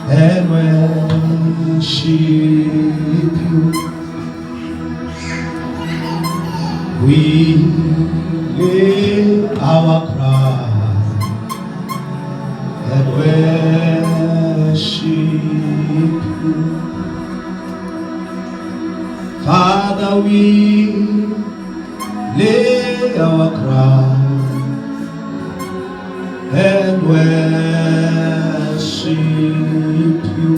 and worship you. We lay our crown and worship you. Father, we lay our crown and worship you.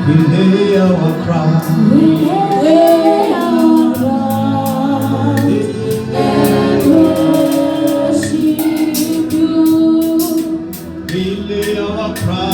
We lay our crown. We lay our crown and worship you. We lay our crown.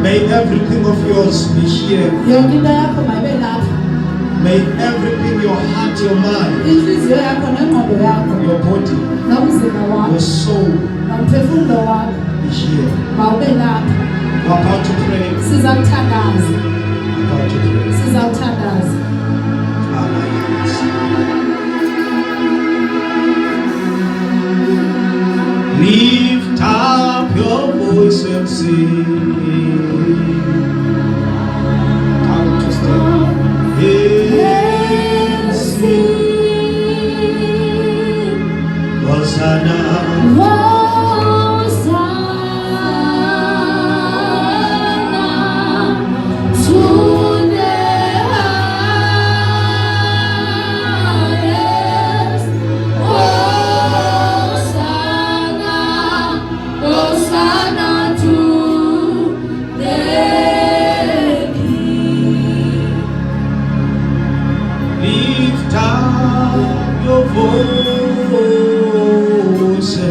May everything of yours be here. May everything, your heart, your mind, your body, your soul be here. We're about to pray. Lift up your voice and sing. Time to stand. And sing. Hosanna. Lift up your voice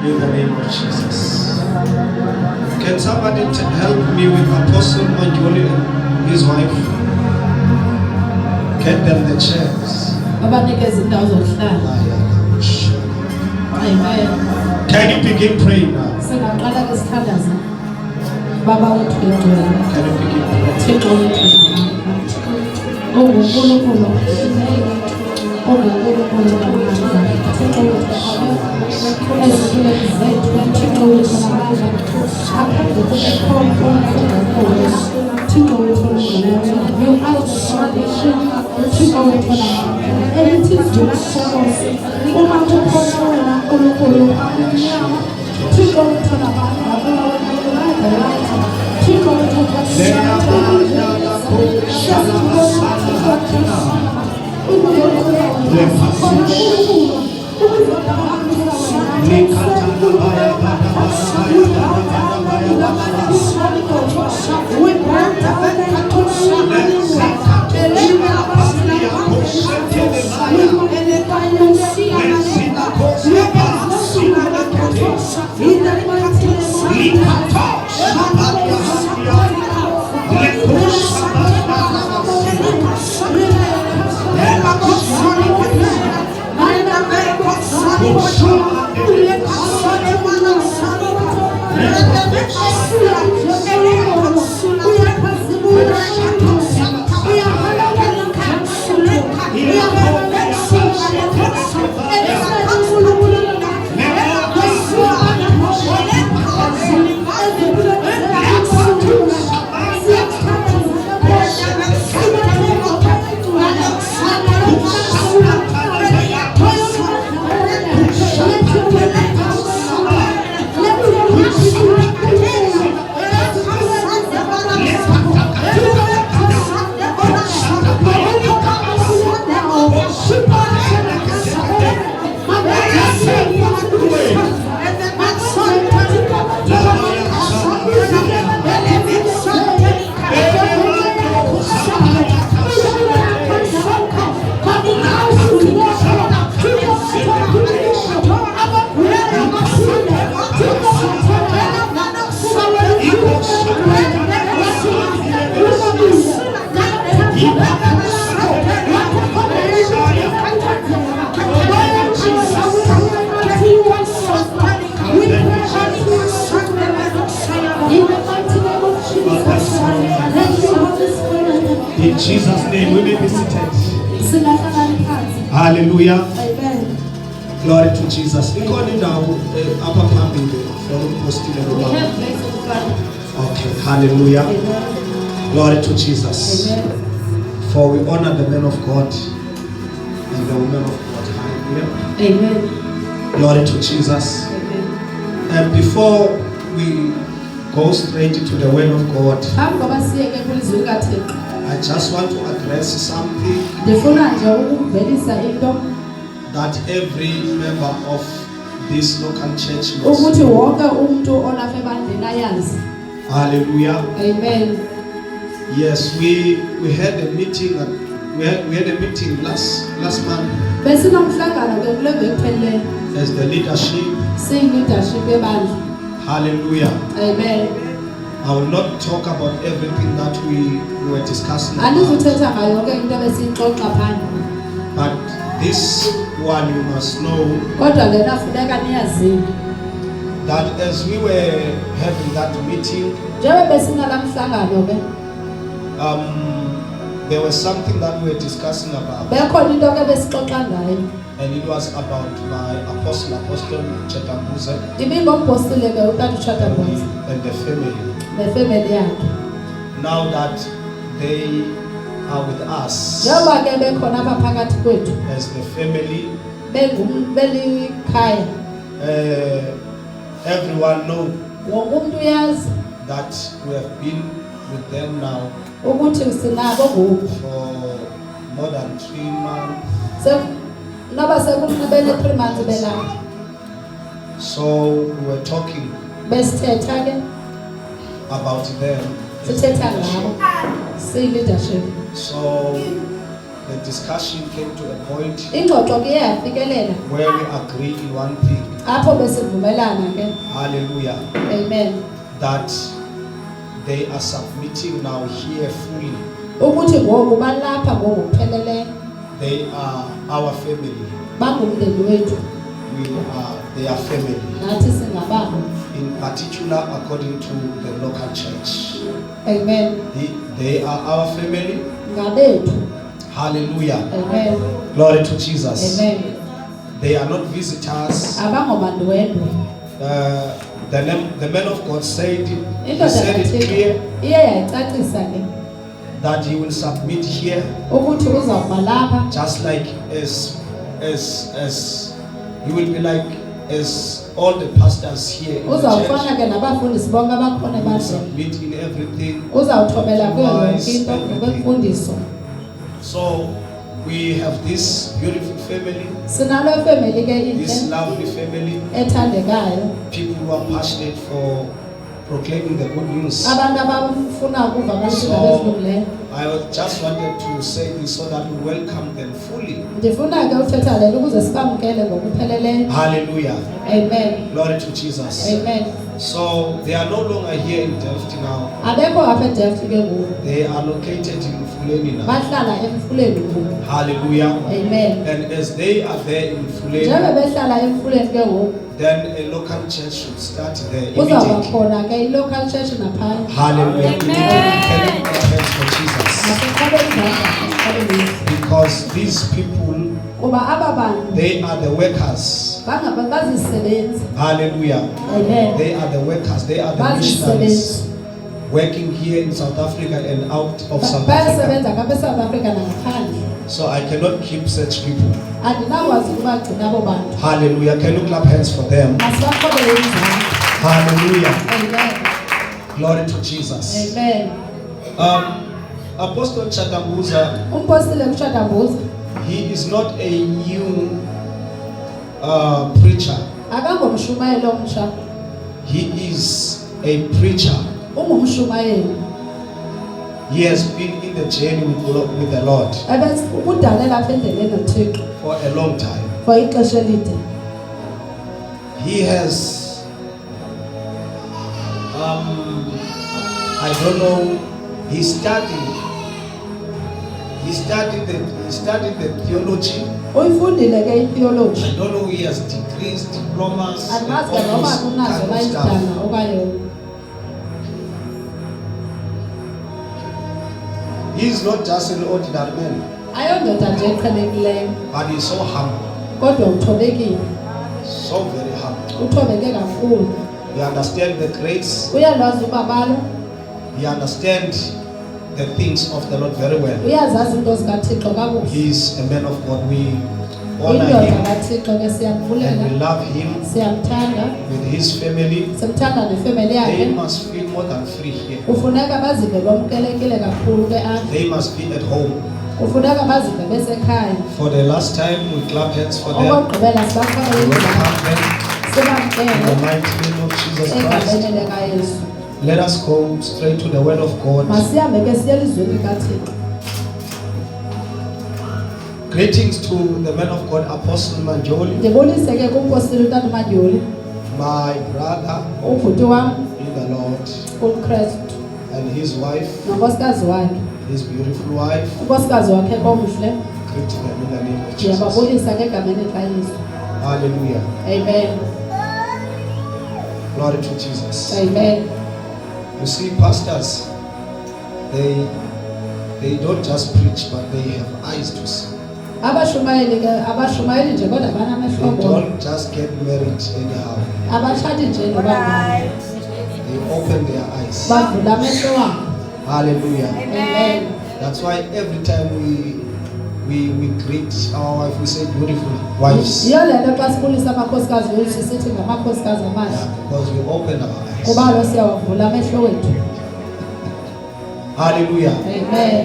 in the name of Jesus. Can somebody help me with Apostle Manjoli and his wife? Get them the chairs. Amen. Can you begin praying now? Can you begin in Jesus' name we may be seated. Hallelujah. Amen. Glory to Jesus. We call it now upper family from posting. Okay. Hallelujah. Amen. Glory to Jesus. Amen. For we honor the men of God and the women of God. Hallelujah. Amen. Glory to Jesus. Amen. And before we go straight into the word of God, I just want to address something that every member of this local church knows. Hallelujah. Amen. Yes, we had a meeting. We had a meeting last month as the leadership. Hallelujah. Amen. I will not talk about everything that we were discussing about, but this one you must know that as we were having that meeting, there was something that we were discussing about, and it was about my Apostle Chetambuze and the family. Now that they are with us as the family, everyone knows that we have been with them now for more than 3 months. So we were talking about them. So the discussion came to a point ingxoxo ke yafikelela where we agree in one thing. apho besivumelana ke. Hallelujah. Amen. That they are submitting now here fully. Ukuthi ngoku balapha ngokupheleleyo. They are our family. Bangumndeni wethu. We are their family. Nathi singababo. In particular, according to the local church. Amen. They are our family. Ngabethu. Hallelujah. Amen. Glory to Jesus. Amen. They are not visitors. Abangomandwendwe. The man of God said, he said it clear that he will submit here, just like as he will be like as all the pastors here in the church. He will submit in everything. So we have this beautiful family, this lovely family, people who are passionate for proclaiming the good news. So I just wanted to say this so that we welcome them fully. Hallelujah. Amen. Glory to Jesus. Amen. So they are no longer here in Delft now. They are located in Fuleni now. Hallelujah. Amen. And as they are there in Fuleni, then a local church should start there immediately. Hallelujah. Amen. For Jesus. Because these people, they are the workers. Hallelujah. Amen. They are the workers. They are the missionaries working here in South Africa and out of South Africa. So I cannot keep such people. Hallelujah. Can you clap hands for them? Hallelujah. Amen. Glory to Jesus. Amen. Apostle Chatambuza, he is not a new preacher. He is a preacher. He has been in the journey with the Lord for a long time. He has I don't know, he studied the theology. I don't know, he has degrees, diplomas, and all this kind of stuff. He is not just an ordinary man, but he's so humble, so very humble. He understands the grace. He understands the things of the Lord very well. He is a man of God. We honor him and we love him with his family. They must feel more than free here. They must be at home. For the last time, we clap hands for them. We welcome them in the mighty name of Jesus Christ. Let us go straight to the word of God. Greetings to the man of God, Apostle Manjoli, my brother in the Lord, and his wife, his beautiful wife. Greet them in the name of Jesus. Hallelujah. Amen. Glory to Jesus. Amen. You see, pastors, they don't just preach, but they have eyes to see. They don't just get married anyhow. They open their eyes. Hallelujah. Amen. That's why every time we greet our wife, we say beautiful wives. Yeah, because we open our eyes. Hallelujah. Amen.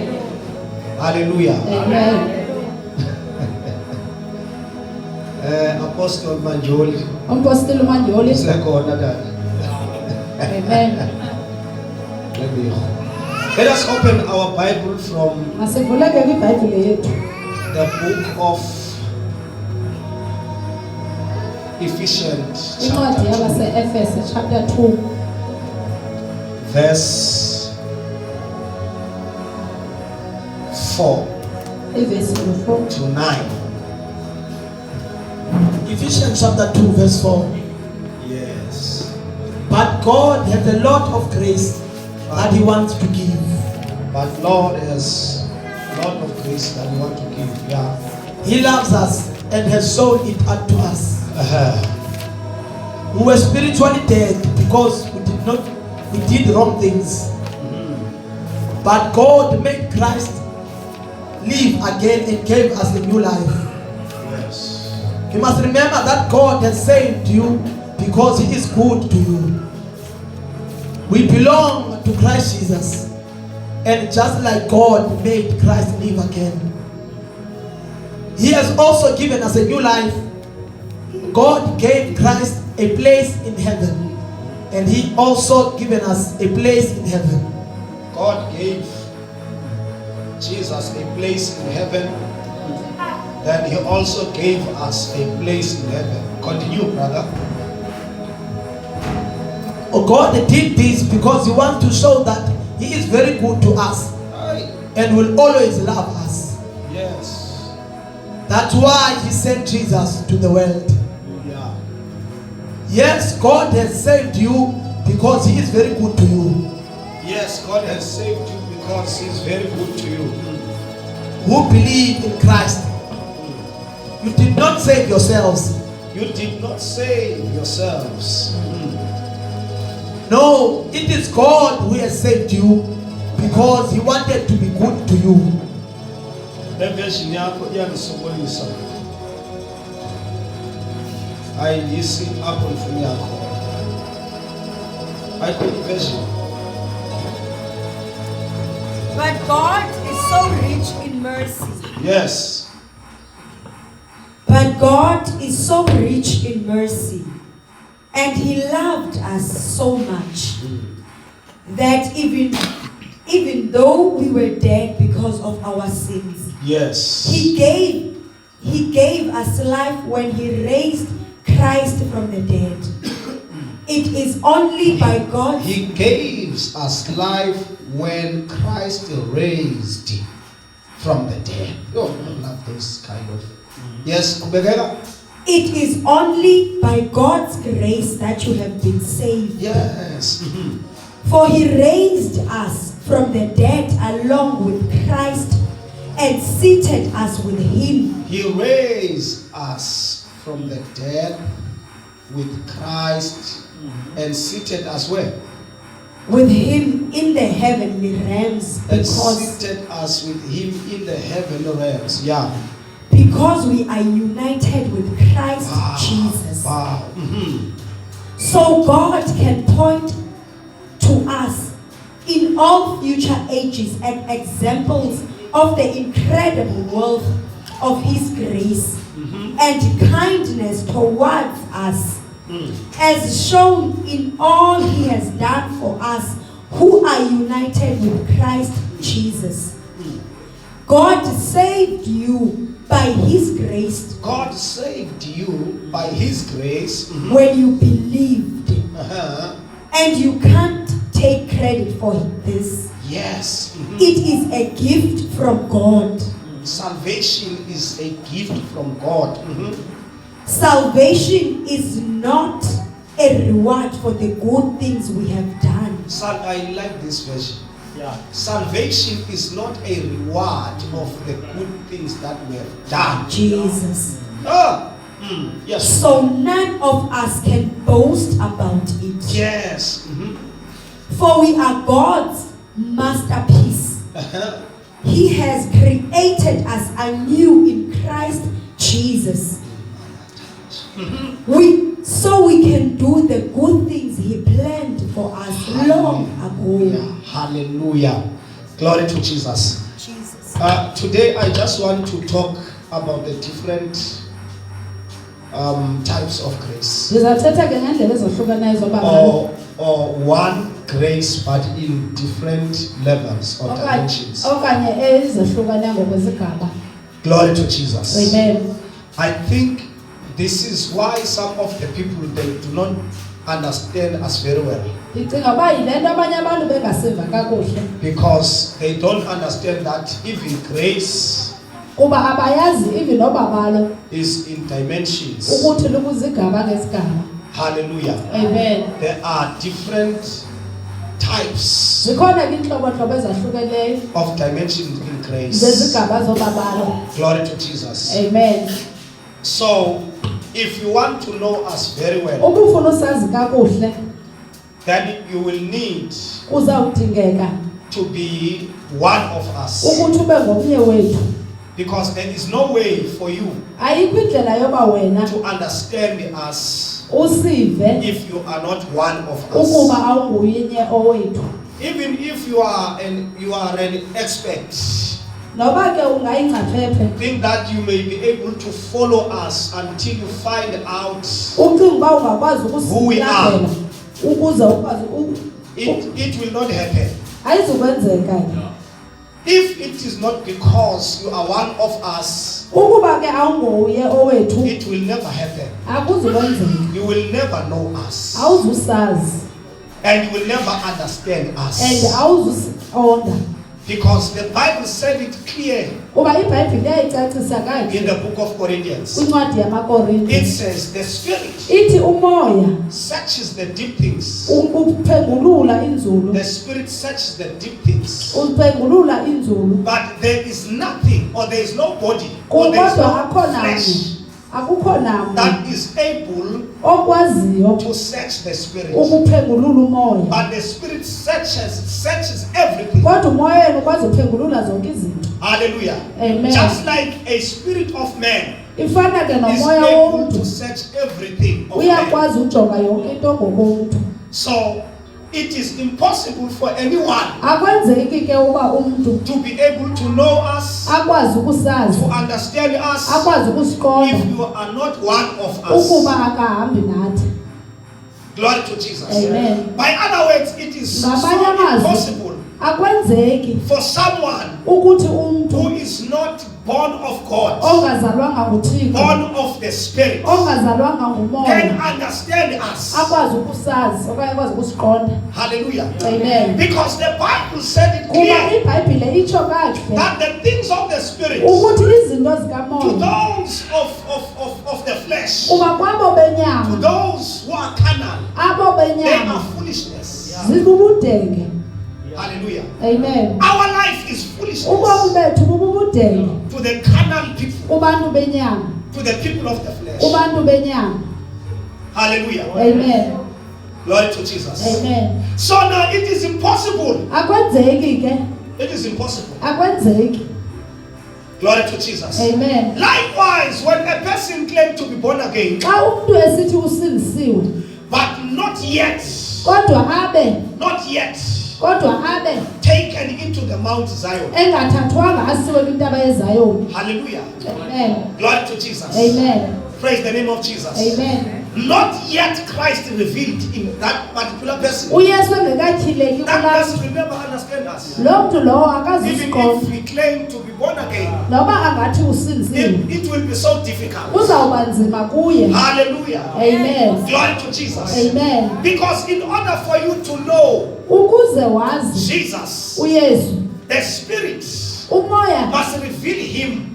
Hallelujah. Amen. Apostle Manjoli. Amen. Let us open our Bible from the book of Ephesians Incwadi yabaseEfese chapter 2 verse 4 verse 4 to 9. Ephesians chapter 2 verse 4. Yes. But God has a lot of grace that He wants to give. But Lord has a lot of grace that we want to give. Yeah. He loves us and has shown it unto us. We were spiritually dead because we did wrong things. But God made Christ live again and gave us a new life. Yes. You must remember that God has saved you because He is good to you. We belong to Christ Jesus. And just like God made Christ live again, He has also given us a new life. God gave Christ a place in heaven, and He also given us a place in heaven. God gave Jesus a place in heaven. Then He also gave us a place in heaven. Continue, brother. Oh, God did this because He wants to show that He is very good to us and will always love us. Yes. That's why He sent Jesus to the world. Yeah. Yes, God has saved you because He is very good to you. Yes, God has saved you because He's very good to you. Who believe in Christ. You did not save yourselves. You did not save yourselves. No, it is God who has saved you because He wanted to be good to you. Version yako iyanisobolisa. Ayisi hapo mfumo yako. Haiko version. But God is so rich in mercy. Yes. But God is so rich in mercy, and He loved us so much that even though we were dead because of our sins, Yes. He gave us life when He raised Christ from the dead. It is only by God. He gave us life when Christ raised from the dead. Oh, I love those kind of. Yes, kubegela. It is only by God's grace that you have been saved. Yes. For He raised us from the dead along with Christ and seated us with Him. He raised us from the dead with Christ and seated us where? With Him in the heavenly realms, And because seated us with Him in the heavenly realms. Yeah. we are united with Christ Jesus. Wow. So God can point to us in all future ages and examples of the incredible wealth of His grace and kindness towards us, as shown in all He has done for us who are united with Christ Jesus. God saved you by His grace. God saved you by His grace. When you believed. And you can't take credit for this. Yes. It is a gift from God. Salvation is a gift from God. Salvation is not a reward for the good things we have done. I like this version. Yeah. Salvation is not a reward of the good things that we have done. Jesus. Yes. So none of us can boast about it. Yes. For we are God's masterpiece. He has created us anew in Christ Jesus. So we can do the good things He planned for us long ago. Hallelujah. Glory to Jesus. Jesus. Today I just want to talk about the different types of grace. Or one grace but in different levels or dimensions. Glory to Jesus. Amen. I think this is why some of the people, they do not understand us very well. Ndicinga uba yile nto abanye abantu bengasiva kakuhle Because they don't understand that even grace kuba abayazi even nobabalo is in dimensions. ukuthi lukuzigaba ngezigaba. Hallelujah. Amen. There are different types Zikhona ke intlobo-ntlobo ezahlukeneyo of dimensions in grace. zezigaba zobabalo. Glory to Jesus. Amen. So, if you want to know us very well, Ukufuna usazi kakuhle then you will need kuzawudingeka to be one of us. ukuthi ube ngomnye wethu. Because there is no way for you Ayikho indlela yoba wena to understand us usive if you are not one of ukuba us. awunguyinye owethu. Even if you are an expert, Noba ke ungayingcaphephe think that you may be able to follow us until you find out ucinga uba ungakwazi Who we are. ukusilandela ukuze ukwazi it will not happen. ayizukwenzeka. If it is not because you are one of us, Ukuba ke awunguye owethu it will never happen. akuzukwenzeka. You will never know us, Awuzusazi and you will never understand and us. awuzusiqonda. Because the Bible said it clear Kuba iBhayibhile iyayicacisa in kakuhle the book of Corinthians. kwincwadi It yamaKorinte. says the Spirit Ithi umoya searches the deep things. uphengulula inzulu. The Spirit searches the deep things. Uphengulula inzulu. But there is nothing, or there is no body, or there is Kodwa no akho namnye. flesh Akukho namnye that is able okwaziyo to search the Spirit. ukuphengulula umoya. But the Spirit searches everything. Kodwa umoya wena ukwazi uphengulula zonke izinto. Hallelujah. Amen. Just like a spirit of man Ifana ke is nomoya able to womuntu search everything of man. uyakwazi ujonga yonke into ngokomuntu. So it is impossible for anyone Akwenzeki ke uba umuntu to be able to know us, akwazi ukusazi, to understand us, akwazi ukusiqonda if you are not one of us. ukuba akahambi nathi. Glory to Jesus. Amen. By other words, it is so Ngamanye amazwi, impossible akwenzeki for someone ukuthi who umuntu is not born of God, ongazalwanga nguThixo, born of the Spirit, ongazalwanga can ngumoya understand us. akwazi ukusazi okanye akwazi ukusiqonda. Hallelujah. Amen. Because the Bible said it Kuba clear iBhayibhile itsho kakuhle that the things of the Spirit to ukuthi izinto zikamoya those of the flesh, kuba kwabo to benyama, those who are carnal, abo they are benyama foolishness. zibubudenge. Hallelujah. Amen. Our life is Ubomi foolishness bethu bububudenge to the carnal people, kubantu benyama, to the people of the flesh. kubantu benyama. Hallelujah. Amen. Glory to Jesus. Amen. So now it is impossible. Akwenzeki ke, It is impossible. akwenzeki. Glory to Jesus. Amen. Likewise, when a person claims to be born again, Xa umuntu esithi usindisiwe but not yet kodwa abe taken into the Mount Zion. engathathwanga asiwe kwintaba yeZayoni. Hallelujah. Amen. Glory to Jesus. Amen. Praise the name of Jesus. Amen. Not yet Christ revealed in that particular person. uYesu engekatyhileki That kulaa person will never understand us. loo mntu lowo Even akaziziqonda. if we claim to be born again, Noba angathi usindisiwe it will be so difficult. kuzawuba nzima kuye. Hallelujah. Amen. Glory to Jesus. Amen. Because in order for you to know Ukuze wazi Jesus, uYesu, the Spirit umoya must reveal Him.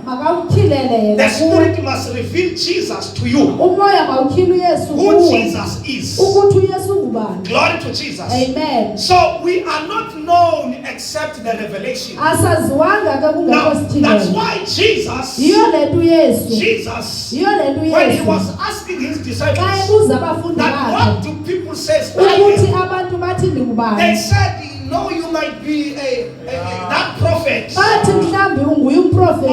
makawutyhilele The yena kuwe. Spirit must reveal Jesus to you. Umoya mawutyhile uYesu Who kuwe Jesus is. ukuthi uYesu ngubani. Glory to Jesus. Amen. So we are not known except the revelation. Asaziwanga ke kungekho Now that's sithilelo. why Jesus, Yiyo le nto uYesu, yiyo le nto when he uYesu was asking his xa disciples ebuza abafundi that bakhe what do people say I ukuthi am? abantu bathi They ndingubani, said, no, you might be that prophet bathi mhlawumbi unguye umprofeti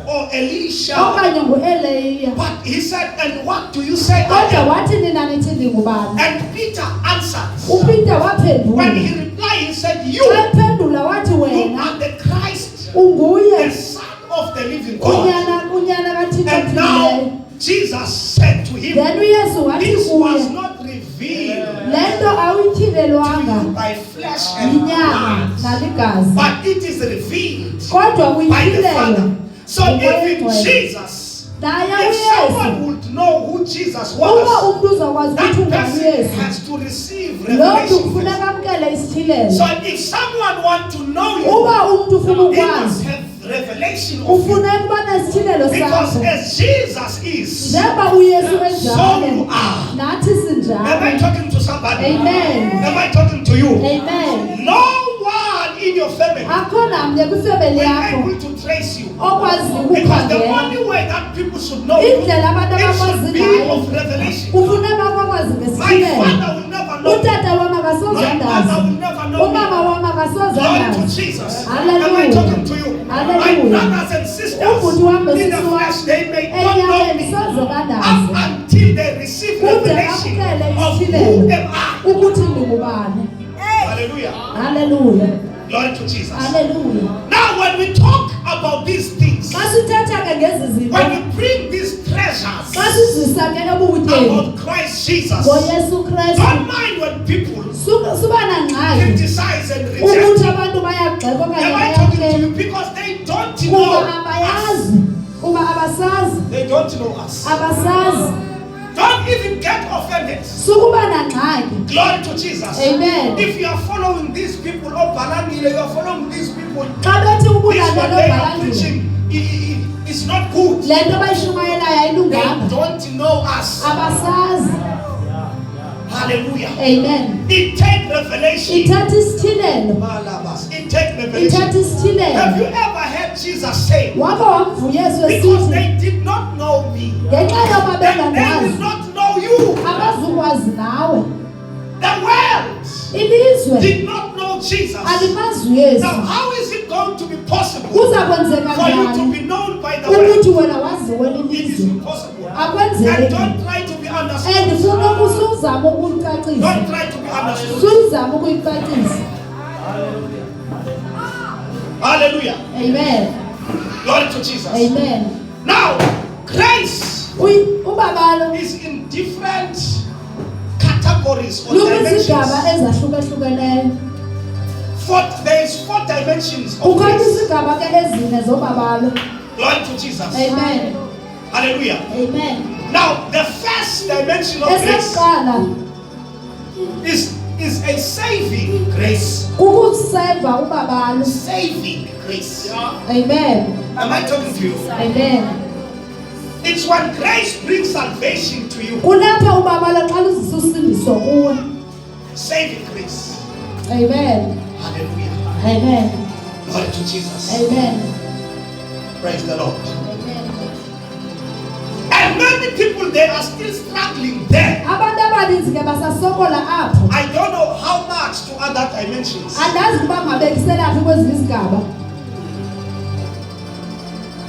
or Elisha. okanye nguEliya. But he said, and what do you say I Kodwa am? wathi nina nithi ndingubani. And Peter answered. uPeter When waphendula, he replied, he said, you xa ephendula wathi wena are the Christ, the unguye Son of the living God. unyana kaThixo And now ophilileyo. Jesus said to him, then uyesu wathi this was kuye not revealed le nto awuyithilelwanga by flesh and yinyama blood, naligazi but it is revealed kodwa by the uyithilelwa Father. So nguMoya if Oyingcwele. Jesus, naye if someone uyesu would know who Jesus uba was, umntu uzakwazi that ukuthi ungani person uyesu has to receive lo mntu revelation. kufuneka amkele isithilelo So if someone wants to know you, uba umntu ufuna he must ukwazi have revelation of you. ufuneka uba nesithilelo Because sakho as Jesus is, njengoba uyesu so enjalo you are. nathi Am I sinjalo talking to somebody? Amen. Am I talking to you? amen No one in your family akho namnye kwifemeli will yakho able to trace you. okwaziyo Because the ukukhangela only way that people should know you, indlela abantu it should abakwazi be ngayo of revelation. kufuneka bakwazi My ngesithilelo father will never know. utata wam My akasoze mother andazi will never know umama me. wam akasoze Glory to andazi Jesus. Hallelujah. Am I talking to you? My Hallelujah. brothers and sisters Ubhuti wam in the nosisi wam flesh, they may not know enyameni me soze up bandazi until they receive kude revelation bamkele of who isithilelo am I. ukuthi ndingubani Hallelujah. haleluya Glory to Jesus. haleluya Now, when we talk about these things, xa sithetha ke ngezi zinto when we bring these xa treasures sizisa ke ebubutyeni about Christ Jesus, ngoyesu krestu don't mind when people suba nangxaki criticize and ukuthi reject. abantu bayagxeka okanye Am I talking to bayaphela you? Because they don't kuba know us. abayazi kuba abasazi They don't know us. abasazi Don't even get offended. sukuba nangxaki Glory to Jesus. amen If you are following these people, oh Balangile, you are following these people, xa bethi this ubulandela what they are obhalangile preaching is not good. le nto bayishumayelayo They ayilunganga don't know us. abasazi Hallelujah. amen It takes revelation. ithatha isithilelo It takes revelation. ithatha isithilelo Have you ever heard Jesus say, waba wamva uyesu because esithi they did not know me, ngenxa yoba then they bengandazi will not know you. abazukwazi nawe The world ilizwe did not know Jesus. alimazi uyesu Now, how is it going to be possible kuza kwenzeka for you to njani be known by the world? ukuthi wena waziwe It is lilizwe impossible. And akwenzeki don't try to be understood. andifuna ukusuzama ukulicacisa Don't try to be understood. suyizama ukuyicacisa Hallelujah. amen Glory to Jesus. amen Now, grace ubabalo is in different categories or lukwizigaba dimensions. ezahlukahlukeneyo There is 4 dimensions of kukhona grace. izigaba ke ezine zobabalo Glory to Jesus. amen Hallelujah. amen Now, the first dimension of grace esokuqala is a saving grace. kukuseva ubabalo Saving grace. amen Am I talking to you? amen It's when grace brings salvation to you. kulapha ubabalo xa luzisa usindiso kuwe Saving grace. amen Hallelujah. amen Glory to Jesus. amen Praise the Lord. amen And many people, they are still struggling there. abantu abaninzi ke basasokola apho I don't know how much to other dimensions. andazi ukuba ngabekiselaphi kwezinye izigaba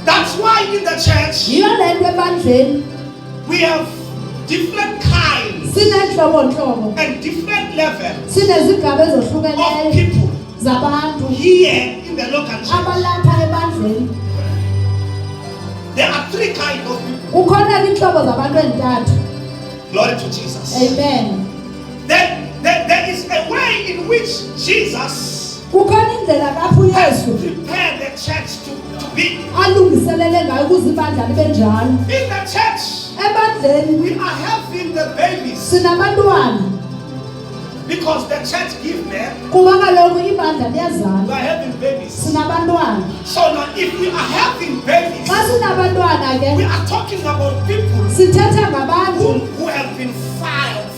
That's why in the church, yiyo le nto ebandleni we have different kinds sineentlobontlobo and different levels sinezigaba of ezohlukeneyo people zabantu here in the local church. abalapha ebandleni There are 3 kinds of people. kukhona ke iintlobo zabantu ezintathu Glory to Jesus. amen Then there is a way in which Jesus kukhona indlela kapho has uyesu prepared the church to be. alungiselele ngayo ukuze ibandla libe njalo In the church, ebandleni we are having the babies sinabantwana because the church gives them. kuba kaloku ibandla We liyazala are having babies. sinabantwana So now, if we are having babies, xa sinabantwana we ke are talking about people sithetha ngabantu who have been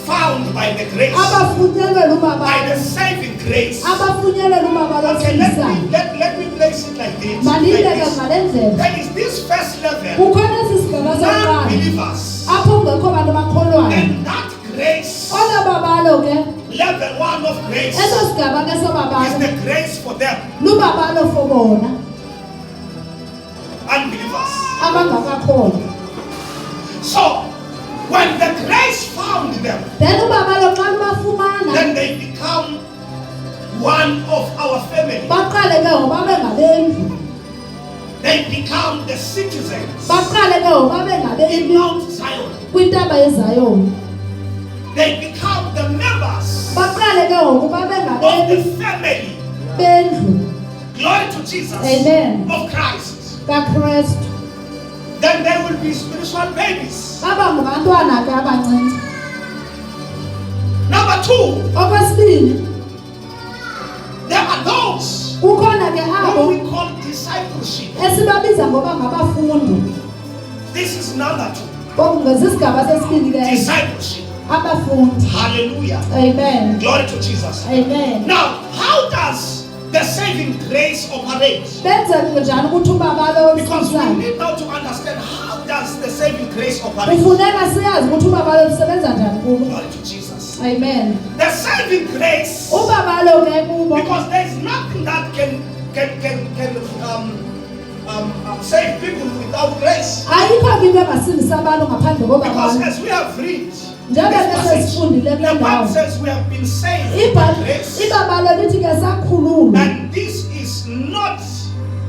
found by the grace, abafunyelela by ubabalo the saving grace. abafunyelela ubabalo Okay, let oselisana me place it like this. mandiyibeke Like this. ngale ndlela There is this first level, kukhona esi sigaba sokuqala non-believers, apho kungekho bantu bakholwayo and that grace, ola babalo ke level 1 of grace, eso sigaba ke is sobabalo the grace for them, lubabalo for bona unbelievers. abangakakholwa So, when the grace found them, then ubabalo xa lubafumana then they become one of our family. baqale ke ngoba babe ngabendlu They become the citizens baqale ke ngoku babe in ngabemi Mount Zion. kwintaba yezayoni. They become the members Baqale ke ngoku babe of the ngabemi family. bendlu Glory to Jesus. Amen. Of Christ. kaKristu. Then they will be spiritual babies. Baba ngabantwana ke abancinci. Number 2, Okwesibini, there are those kukhona ke who abo we call discipleship. esibabiza ngoba ngabafundi. This is number 2. Ngokuzisigaba sesibini ke Discipleship. abafundi. Hallelujah. Amen. Glory to Jesus. Amen. Now, how does the saving grace operate? Benza njani ukuthi ubaba lo Because we usizayo? need now to understand how does the saving grace operate. Kufuneka siyazi ukuthi ubaba lo usebenza njani kubo. Glory to Jesus. Amen. The saving grace, Ubaba lo ke kubo because there is nothing that can save people without grace. ayikho into engasindisa abantu ngaphandle Because kobaba. as we have read, Njengoba sesifundile kule the Bible ndawo. says we have been saved by grace. Ibaba lo lithi ke sakhululwa. And this is not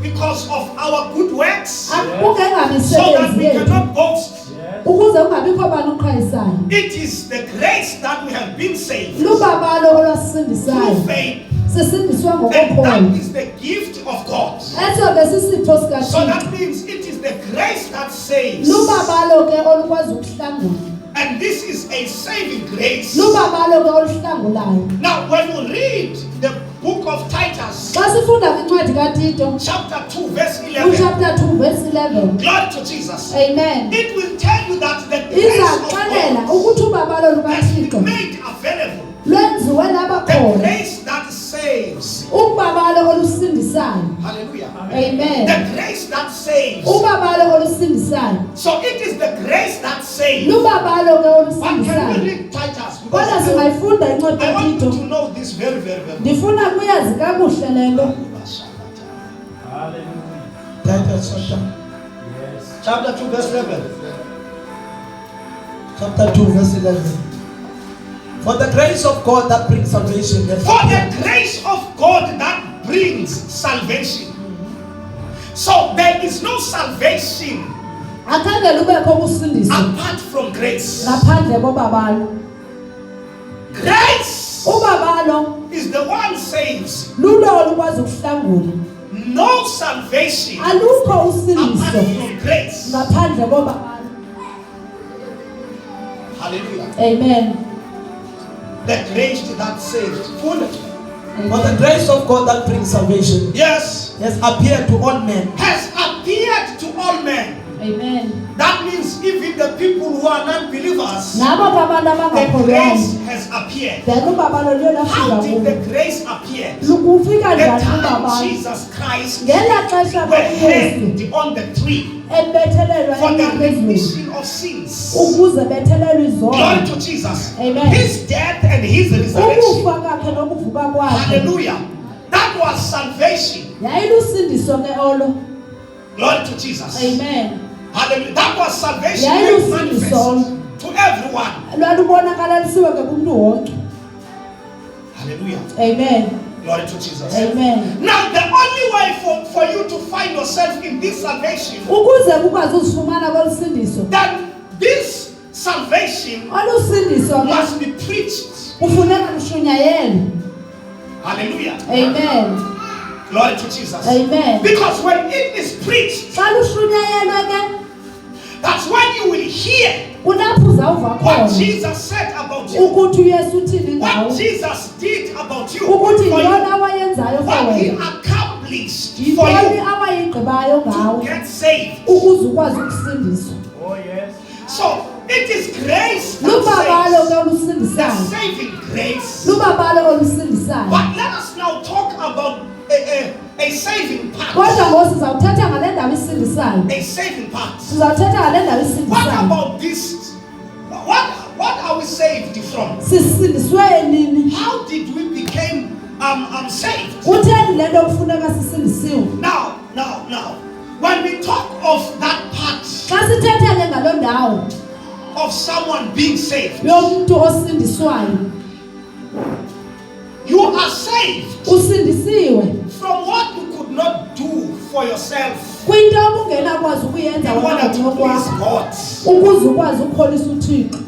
because of our good works, Akungengabi so that imisebenzi we yethu. cannot boast. Ukuze kungabikho bani uqhayisayo. It is the grace that we have been saved Lubaba lo through olwasindisayo. faith. Sisindiswa And ngokukholwa. that is the gift of God. Eso ke sisipho sika So Thixo. that means it is the grace that saves. Lubaba lo ke olukwazi ukuhlangula. And this is a saving grace. Lubaba lo ke oluhlangulayo. Now, when you read the book of Titus, Xa sifunda kwincwadi kaTito, chapter 2, verse 11, chapter 2 verse 11. glory to Jesus, Amen. it will tell you that the grace Iza of kuxelela God ukuthi ubaba lo has been lukaThixo made available. lwenziwe The labakhona. grace that saves. Ubaba lo olusindisayo. Hallelujah. Amen. The grace that saves. Ubaba lo olusindisayo. So it is the grace that saves. Lubaba lo ke But can we olusindisayo. read Titus? Kodwa Because singayifunda incwadi I want you kaTito. to know this very, very, very. Ndifuna kuyazi kakuhle lento. Titus Chapter 2, verse 11. chapter 2 verse 11. For the grace of God that brings salvation. For the grace of God that brings salvation. So there is no salvation Akhange lubekho ukusindiso apart from grace. ngaphandle kobaba lo. Grace Ubaba lo is the one saves. lulo olukwazi ukuhlangula. No salvation Alukho apart usindiso from grace. ngaphandle kobaba lo. Hallelujah. Amen. The grace that saved. For the grace of God that brings salvation Yes. has appeared to all men. Has appeared to all men. Amen. That means even the people who are non-believers, Nabo abantu the grace abangakholwayo. has appeared. Then ubaba lo liyo How lafika did kubo. the grace appear? Lukufika The njani time ubaba? Jesus Christ Ngela xesha were kaYesu hanged on the tree ebethelelwa for the emnqamlezweni remission of sins. ukuze bethelelwe Glory izono. to Jesus. Amen. His death and his resurrection. Ukufa kwakhe nokuvuka kwakhe Hallelujah. That was salvation. yayilusindiso ke olo. Glory to Jesus. Amen. Hallelujah. That was salvation Yeah, made you manifest see, so- to everyone. Lwalubonakalisiwe ke kumntu wonke. Hallelujah. Amen. Glory to Jesus. Amen. Now, the only way for you to find yourself in this salvation, Ukuze kukwazi uzifumana kolusindiso. that this salvation Olusindiso ke must be preached. kufuneka lushunyayelwe. Hallelujah. Amen. Glory to Jesus. Amen. Because when it is preached, Xa lushunyayelwe ke that's when you will hear kulapho uzawuva what khona Jesus said about you, ukuthi uYesu uthini what ngawe. Jesus did about you, Ukuthi for yintoni you, awayenzayo for what He wena. accomplished for Yintoni you awayigqibayo to ngawe get saved. ukuze ukwazi ukusindiswa. So it is grace Lubaba lo that ke saves, the olusindisayo. saving grace. Lubaba lo olusindisayo. But let us now talk about a saving part. Kodwa ngoku sizawuthetha ngale ndawo isindisayo. A saving part. Sizawuthetha ngale ndawo What isindisayo. about this? What are we saved from? Sisindiswe nini? How did we become saved? Kutheni le nto kufuneka sisindisiwe? Now, when we talk of that part Xa sithetha ke ngaloo ndawo of someone being saved, yomntu osindiswayo, you are saved usindisiwe from what you could not do for for yourself, kwinto obungenakwazi ukuyenza in order to please ngokwakho God. ukuze ukwazi ukukholisa uThixo.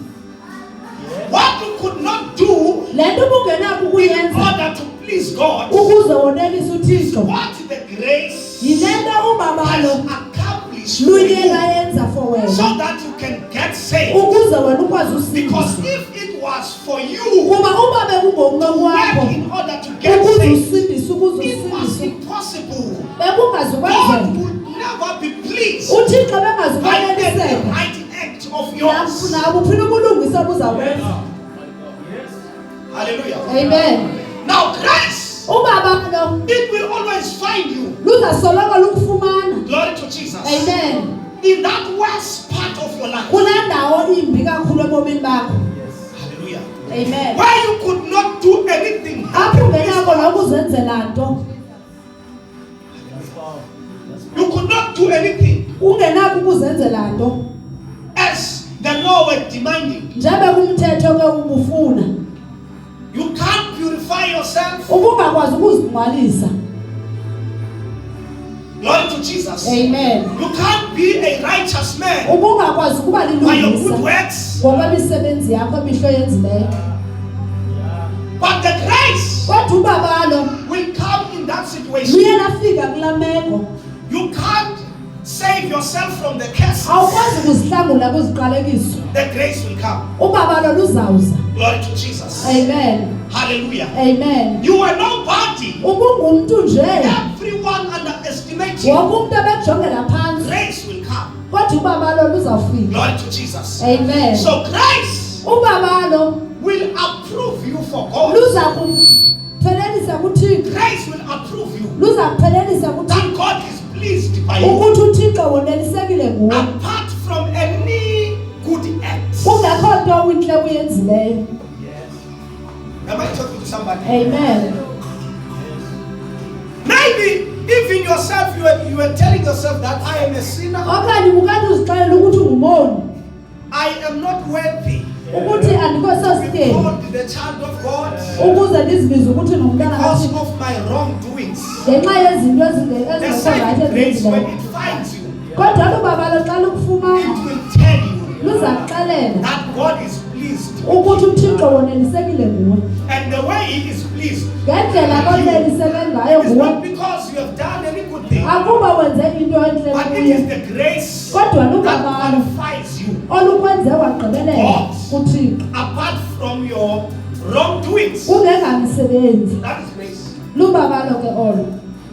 What you could not do Le nto ubungenakho in ukuyenza order to please God, ukuze wonelise uThixo what the grace yile nto has ubabalo accomplished for luye you, layenza for wena so that you can get saved. ukuze wena ukwazi Because usindiswa. if it was for you Kuba uba bekungomnye to wakho work in order to get ukuze saved, usindiswe ukuze it was usindiswe impossible. bekungazi God kwenzeka would never be pleased uThixo bengazi by any kwaneliseka right act of yours. nabuphina ubulungisa buzawenza. Hallelujah. Amen. Now, grace, Ubabalo it will always find you. luzasoloko lukufumana. Glory to Jesus. Amen. In that worst part of your life. Kulaa ndawo imbi kakhulu ebomini bakho. Hallelujah. Amen. Where you could not do anything. Apho ungenako nokuzenzela nto. You could not do anything Ungenako ukuzenzela nto. as the law were demanding. Njebe kumthetho ke ubufuna. You can't purify yourself. Ubungakwazi ukuzingcwalisa. Glory to Jesus. Amen. You can't be a righteous man Ubungakwazi ukuba by your good lilungisa works. ngokwemisebenzi yakho emihle oyenzileyo. But the grace Kodwa ubabalo will come in that situation. luye lafika kulaa meko. You can't save yourself from the curse. Awukwazi ukuzihlangula kuziqalekiso. The grace will come. Ubabalo luzawuza. Glory to Jesus. Amen. Hallelujah. Amen. You were nobody. Ubungumntu nje. Everyone underestimates you. Wonke umntu ebejongela phantsi. Grace will come. Kodwa ubabalo luzawufika. Glory to Jesus. Amen. So grace Ubabalo will approve you for God. luza kuphelelisa kuThixo. Grace will approve you Luza kuphelelisa kuThixo that God is pleased by you. ukuthi uThixo wonelisekile nguwe. Apart from any good acts. Kungekho nto intle uyenzileyo. Am I talking to somebody? Amen. Maybe even yourself, you were telling yourself that I am a sinner. Okanye bukade uzixelela ukuthi ungumoni. I am not worthy Ukuthi andikho to be sasitheni. called the child of God Ukuze ndizibize ukuthi ngumntana because kaThixo. of my wrongdoings. Ngenxa yezinto The ezingekho saving right grace, when ezenzileyo. it finds you, Kodwa lubabalo xa lukufumana it will tell you luza kuxelela that God is pleased. ukuthi uThixo wonelisekile nguwe. And the way He is pleased Ngendlela oneliseke ngayo is nguwe. not because you have done any good thing, Akuba wenze into entle but it kuye. is the grace Kodwa that lubabalo qualifies you olukwenze wagqibelela kuThixo. apart from your wrongdoings. Kungengamisebenzi. That is grace. Lubabalo ke olo.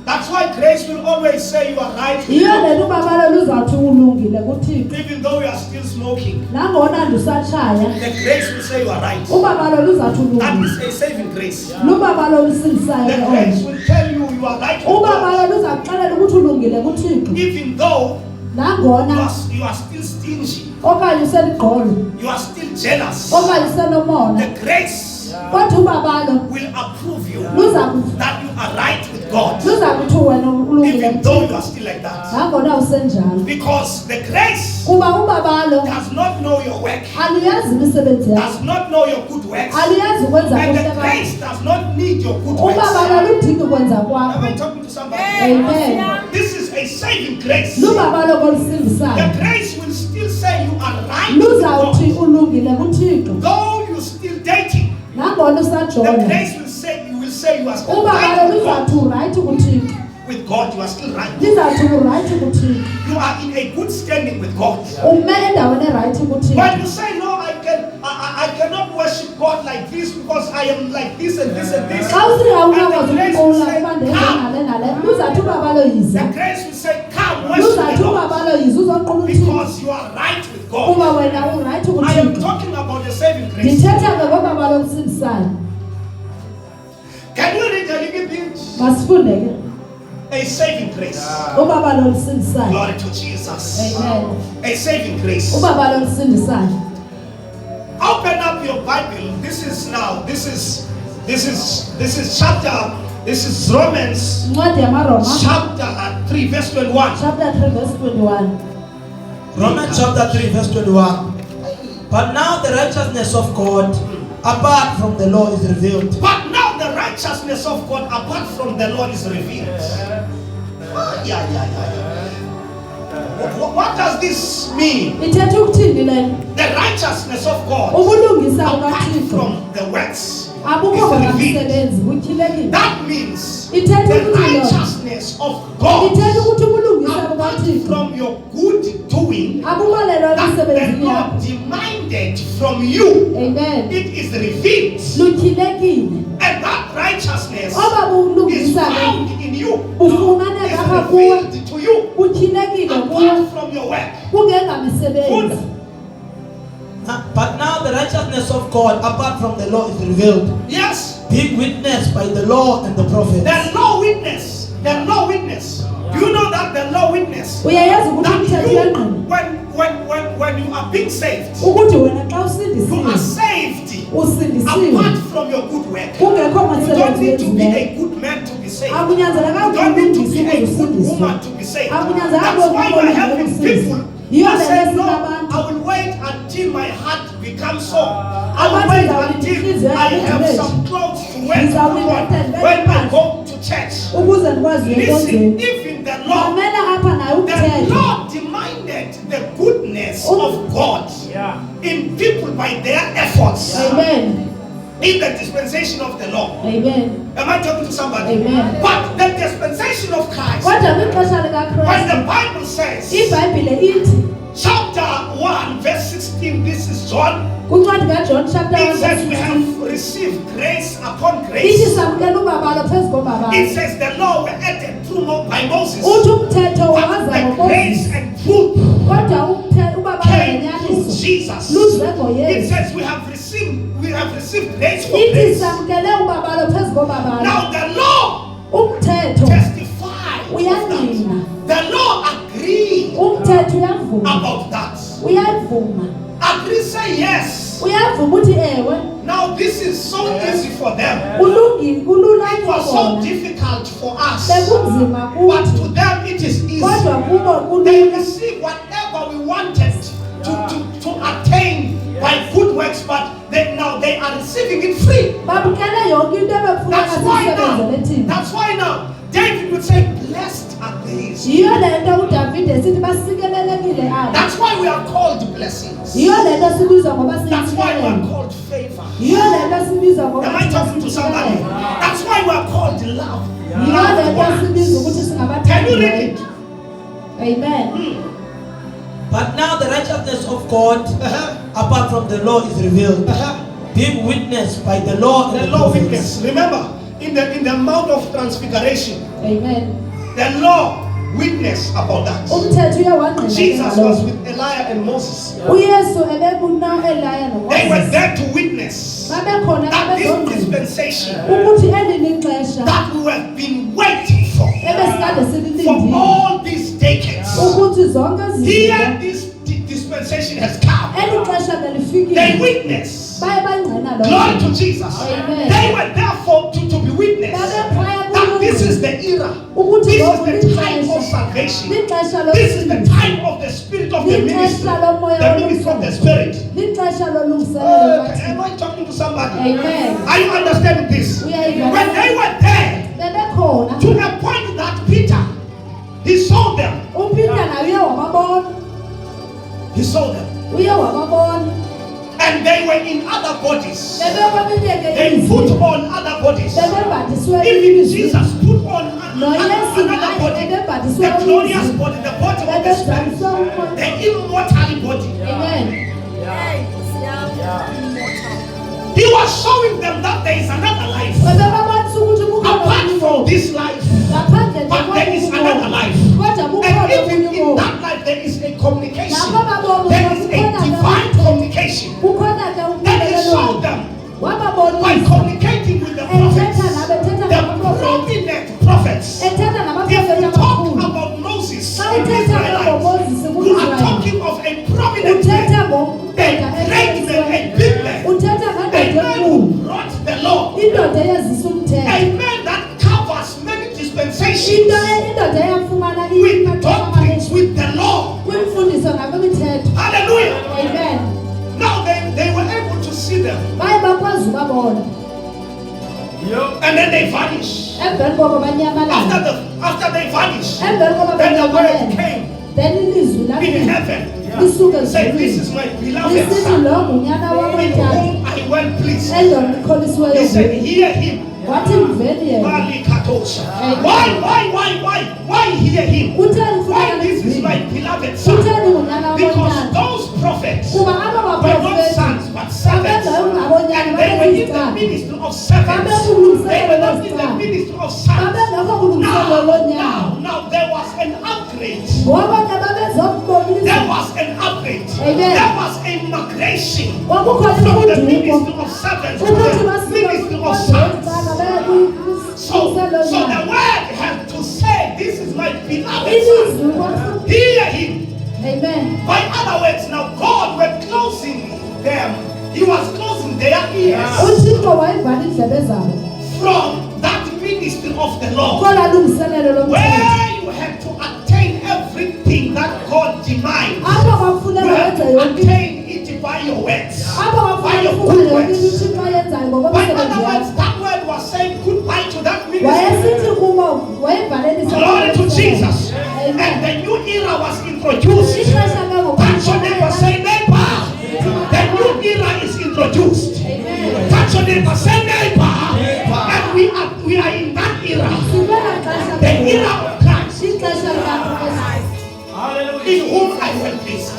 That's why grace will always say you are right, Yiyo le lubabalo luzawuthi ulungile kuThixo. even though you are still smoking. Nangona ndisatshaya, The grace will say you are right. ubabalo luzawuthi That ulungile. is a saving grace. Lubabalo olusindisayo The ke grace olo. will tell you you are right with God, Ubabalo luzakuxelela ukuthi ulungile kuThixo. even though Nangona you are still stingy, okanye useliqolo, you are still jealous. okanye usenomona. The grace Kodwa ubabalo will approve you luza that you are right with God, kuthi wena ulungile even though you kuThixo. are still like that. Nangona usenjalo. Because the grace Kuba ubabalo does not know your work, aliyazi imisebenzi yakho. does not know your good works, Aliyazi ukwenza and kuhle the kwakho. grace does not need your good works. Ubabalo ludingi ukwenza Am kwakho. I talking to somebody? Amen. This is a saving grace. Lubabalo The kolusindisayo. grace will still say you are right with Luzawuthi God. ulungile kuThixo. Though you're still dating, Nangona the usajola. grace will say you are still Ubabalo right with luzawuthi God. uright kuThixo. With God, you are still right. Lizawuthi uright kuThixo. You are in a good standing with God. Ume endaweni eright kuThixo. When you say no, I cannot worship God like this because I am like this and this and this. Xa uthi awunakwazi And the grace will ukuqula say, kuba ndenze come. nale nale, luzathi ubabalo yiza. The grace will say, come worship Luzathi the Lord ubabalo yiza uzoqula uThixo. because you are right with God. Kuba wena uright I am kuThixo. talking about the saving grace. Ndithetha ke ngobabalo olusindisayo. Can we read a little bit? Masifunde ke A saving grace. ubabalo olusindisayo. Glory to Jesus. Amen. A saving grace. Ubabalo olusindisayo. Open up your Bible. This is Romans Incwadi yamaRoma chapter 3 verse 21. chapter 3 verse 21. Romans chapter 3 verse 21. But now the righteousness of God apart from the law is revealed. But now the righteousness of God apart from the law is revealed. What does this mean? Ithetha ukuthini le nto? The righteousness of God Ubulungisa apart bukaThixo from the works abukho is revealed. ngomsebenzi butyhilekile. That means the Ithetha ukuthi lo righteousness of God ithetha ukuthi ubulungisa apart bukaThixo from your good doing abubalelwa that the emisebenzini yakho. Lord demanded from you, Amen. it is revealed. Lutyhilekile. And that righteousness Oba is bulungisa found in you, bufumaneka is apha kuwe. revealed to you Butyhilekile kuwe apart from your work. kungengamisebenzi. Good. But now the righteousness of God apart from the law is revealed, Yes, being witnessed by the law and the prophets. the law witness. The law witness. Do you know that the law witness? Uyayazi ukuthi That umthetho you, wengqondo when you are being saved, ukuthi wena xa you are usindisiwe saved usindisiwe apart from your good work. kungekho You don't masebenzi need to be wenzileyo. a good man to be saved. Akunyanzelekanga You don't need to ulungise be a ukuze good usindiswe. woman to be saved. Akunyanzelekanga That's why ube we're helping people. Yiyo I le said, nto no, abantu I will wait until my heart becomes sore. I will Abantu wait ndawulinda until inhliziyo I yami have ithi some clothes to wear Ndizawulinda when I impahla. go to church. ukuze ndikwazi Listen, enkonzweni. even the law, Mamela apha naye the ukuthetha. Lord demanded the goodness of God in people by their efforts Amen. in the dispensation of the law. Amen. Am I talking to somebody? Amen. But the dispensation of Christ, Kodwa kwixesha when the likaKristu Bible says, iBhayibhile ithi chapter 1, verse 16, this is John, kwincwadi kaJohn chapter 1 it says we verse 16 have received grace upon ithi grace. samkela ubabalo phezu It kobabalo. says the law were added through by Moses, Uthi umthetho but waza the ngoMoses. grace and truth Kodwa ubabalo came through nenyaniso Jesus. luze It ngoYesu. says we have received grace for Ithi grace. samkele ubabalo phezu kobabalo. Now the law Umthetho testifies of uyangqina. that. The law agreed Umthetho uyavuma. about that. Uyavuma. Agree, say yes. Uyavuma uthi ewe. Now this is so easy for them. Kulula It was so bona. difficult for us. Bekunzima But kuthi. to them it is easy. Kodwa kubo They kulula. receive whatever we wanted to attain by good works, but now they are receiving it free. Bamkele yonke into ebefuna That's why ngasisebenzele now. thina. That's why now David would say, "Blessed are these." Yiyo le nto uDavide sithi basikelelekile abo. That's why we are called blessings. Yiyo le nto sibizwa ngoba That's why we are siyisikelele. called favor. Yiyo le nto sibizwa ngoba Am I talking to somebody? siyisikelele. That's why we are called love. Yiyo le Loved nto sibizwa ones. ukuthi Can you read singabathandiweyo. it? Amen. But now the righteousness of God Uh-huh. apart from the law is revealed, Uh-huh. being witnessed by the law and The the law prophets. witness. Remember, in the Mount of Transfiguration, Amen. the law witness about that. Umthetho uyawangqina Jesus ngalokho. was with Elijah and Moses. uYesu ebekuna Elaya They were noMoses. there to witness Babekhona that this babezongqina dispensation ukuthi eli lixesha that we have been waiting for ebesikade sililindile all these decades. ukuthi zonke Here, izinto this dispensation has come. eli xesha They belifikile witness. baye bangqina Glory lokho. to Jesus. Amen. They were there to be witness Babephaya that this is the era. ukuthi This ngoku is the time of lixesha salvation. lixesha This is the lokusinda time of the spirit of the ministry. The ministry of the spirit. lixesha lolungiselelo Am I talking to somebody? Amen. Are you understanding this? Uyayiva. When they were there, bebekhona to a point that Peter, he saw them. uPeter naye uye wababona He saw them. uye wababona And they were in other bodies. bebekwabinyeke They put on other bodies. bebembathiswe Even Jesus put on noyesu another naye body. ebembathiswe The glorious body, the body of the spirit. bebembathiswe umoya. The immortal body. Amen. He was showing them that there is another life. bebebabonisa ukuthi Apart kukhona from this life. ngaphandle But there is another life. kodwa And kukhona even okunye in ubomi. that life there is a communication. Lapho babomo There is a kukhona divine communication. kukhona ke That he showed umlelelwano them by wababonisa communicating with the prophets. ethetha nabo ethetha The namaprofeti prominent prophets. ethetha If namaprofeti you talk amakhulu about Moses, xa the uthetha Israelites, ngomoses you are kuIsrayeli talking of a prominent uthetha man, ngomdoda a great man, a big man, uthetha a ngendoda man enkulu who brought the law, indoda eyazisa umthetho a man that covers many dispensations indoda eyafumana with doctrines, with the law. kwimfundiso nakwimithetho. Hallelujah. Amen. Now they were able to see them. baye bakwazi ubabona And then they vanish. Emveni koko banyamalala. After they vanish, Emveni koko then the word banyamalala. came Then ilizwi in lafika. heaven. Lisuke Say, this ezulwini. is my beloved Lisithi son, lo ngunyana wami in oyintandoda. whom I well pleased. Endona ikholisiweyo He said, kuye. hear him. Wathi mveni yena. Mali katosha. Amen. Why hear him? Kutheni Why ufuna this is ngizwini? my beloved son? Kutheni ngunyana wami Because oyintandoda? those prophets Kuba aba were not baprofeti sons but servants. babengayo ngabonyana And they were in the babezizitha. ministry of servants. They were not in the ministry of sons. Babengekho kulungiselelo lonyana. Now there was an upgrade. Ngoba ke babezokubonisa. There was an upgrade. Amen. There was a migration Kwakukhona from the ukudumo. ministry of servants to Ukuthi the basuke ministry of kubododana sons. baye So the kulungiselelo. word had to say, this is my beloved son. Ilizwi kwakuthi. Hear him. Amen. By other words, now God were closing them. He was closing their ears uThixo wayivala indlebe zabo. from that ministry of the Lord, Kola lungiselelo lomthetho. where you had to attain everything that God demands. Apho bafuna You have benze to yonke. attain it by your words, Apho by bafuna your ukufuna good yonke words. into uThixo ayenzayo By ngokomsebenzi other words, wakhe. that word was saying goodbye to that ministry. Wayesithi kubo wayevalelisa. Glory to Jesus. And Amen. the new era was introduced. Ixesha ke Touch your neighbor, say neighbor. The new era is introduced. Amen. Touch your neighbor, say neighbor. And we are in that era. Sibela xesha The era of Christ, ixesha likaKristu. in whom I well pleased.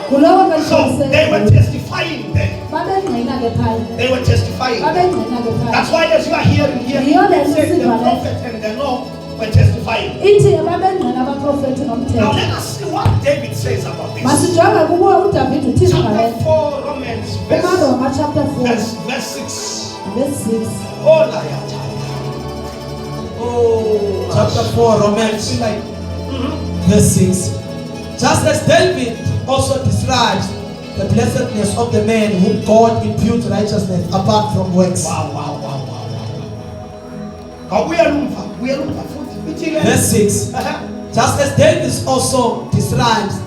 Kulowo So they were testifying there. babengqina ke phaya. They were testifying. Babengqina ke phaya. That's why as you are hearing here, Yiyo le it says the nto prophet and the law were testifying. Ithi babengqina abaprofeti Now nomthetho. let us see what David says about this. Masijonge kubo uDavid uthini Chapter ngale. 4, Romans, Kumaroma chapter 4 verse 6. verse 6. Oh, Layata. Oh, Chapter 4, Romans, verse 6. Just as David also describes the blessedness of the man whom God imputes righteousness apart from works. Wow. We are Verse 6. Just as David also describes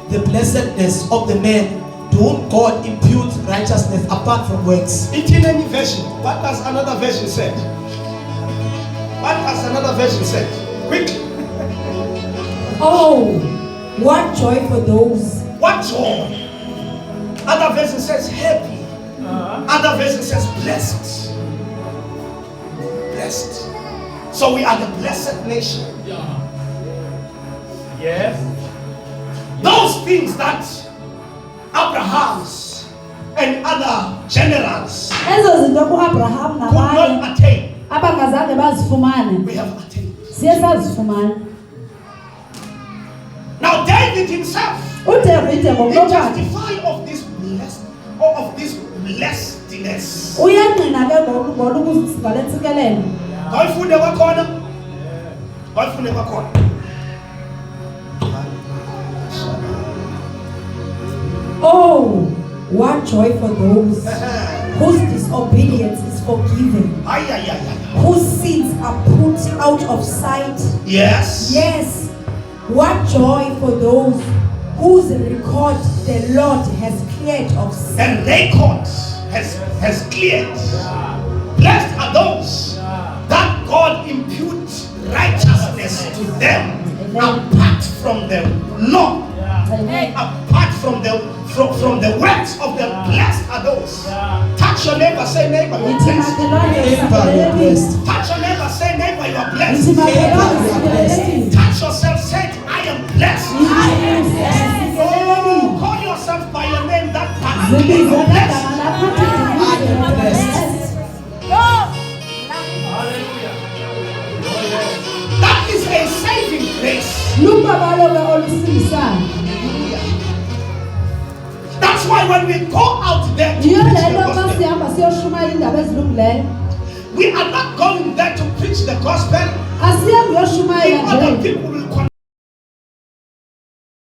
the blessedness of the man to whom God imputes righteousness apart from works. In any version, what does another version say? What does another version say? Quickly. Oh, what joy for those. What joy? Other version says happy. Other version says blessed. Blessed. So we are the blessed nation. Yes. Those things that Abraham's and other generals Ezo zinto kuAbraham could nabanye not attain, abangazange bazifumane. we have attained. Siye sazifumana. Now David himself, uDavid he ngokwakhe testified of this blessedness. uyangqina ke ngale ntsikelelo. Awufunde kwakhona? Awufunde kwakhona? Oh, what joy for those whose disobedience is forgiven, Ay. whose sins are put out of sight. Yes. Yes, what joy for those whose record the Lord has cleared of sin. And record has cleared. Blessed are those that God imputes righteousness to them apart from the law, apart from the works of the blessed are those. Touch your neighbor, say neighbor, you are Ithi blessed. makhelwane Neighbor, you are blessed. Touch your neighbor, say neighbor, you are Ithi blessed. makhelwane sikelelekile. Touch yourself, say I am blessed. Sikelelekile. Oh, call yourself by your name that I am Zibizele blessed. igama lakho uthi I am blessed. That is a saving grace. lubabalo ke olusindisayo. That's why when we go out there to Yiyo preach le the nto xa gospel, sihamba siyoshumayela iindaba ezilungileyo. we are not going there to preach the gospel Asiye kuyoshumayela in other nje people